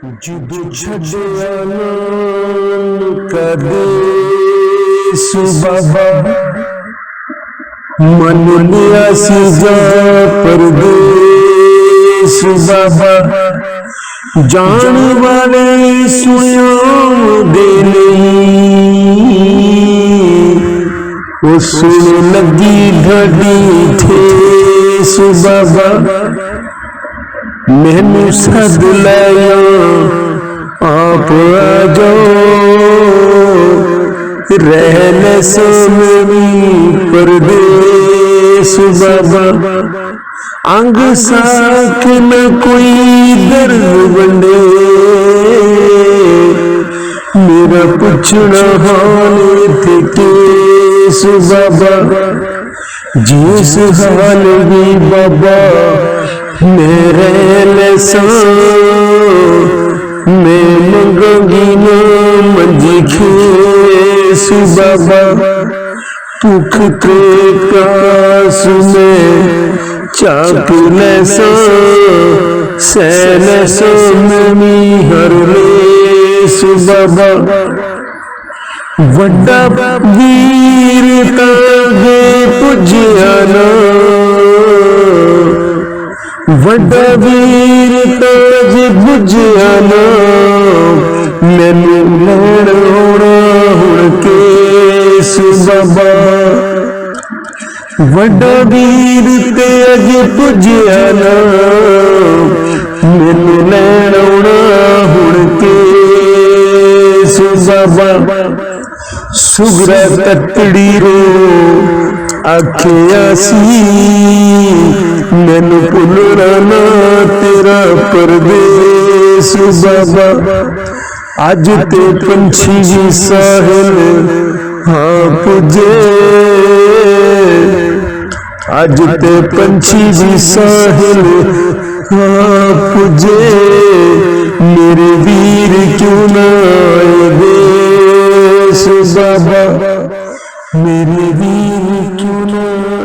ਜਦੋਂ ਛੱਡਿਆ ਨਾਮ ਕਦੇ ਸੁਬਾਬਾ ਮਨ ਲਿਆ ਸੀ ਜਾ ਪਰਦੇਸ ਬਾਬਾ ਜਾਣ ਵਾਲੇ ਸੁਣਿਆ ਦੇ ਨਹੀਂ ਉਹ ਸੁਣ ਲੱਗੀ ਢਾਡੀ ਠੇਸ ਬਾਬਾ मैनू सद लाया आप आ जाओ रहने सोनी परदेस बाबा अंग साख न कोई दर्द बंदे मेरा पुछना हाल थे केस बाबा जिस हाल भी बाबा मेरे लसा मैं मंगूंगी ना मंजी खेस बाबा भूख के प्यास में चाक लसा सैन सोनी हर लेस बाबा वड्डा वीर तागे पुजया ना वड्डा वीर ताज बुझिया ना मैनू लैण आउणा हुण केस बाबा वड्डा वीर ताज बुझिया ना मैनू लैण आउणा हुण केस बाबा सुगरा ततड़ी रो आखिया सी मैनू भुलना ना तेरा परदेस बाबा अज ते पंछी भी साहिल हाँ पुजे अज ते पंछी भी साहिल हाँ पुजे मेरे वीर क्यों ना आए देस बाबा मेरे वीर क्यों ना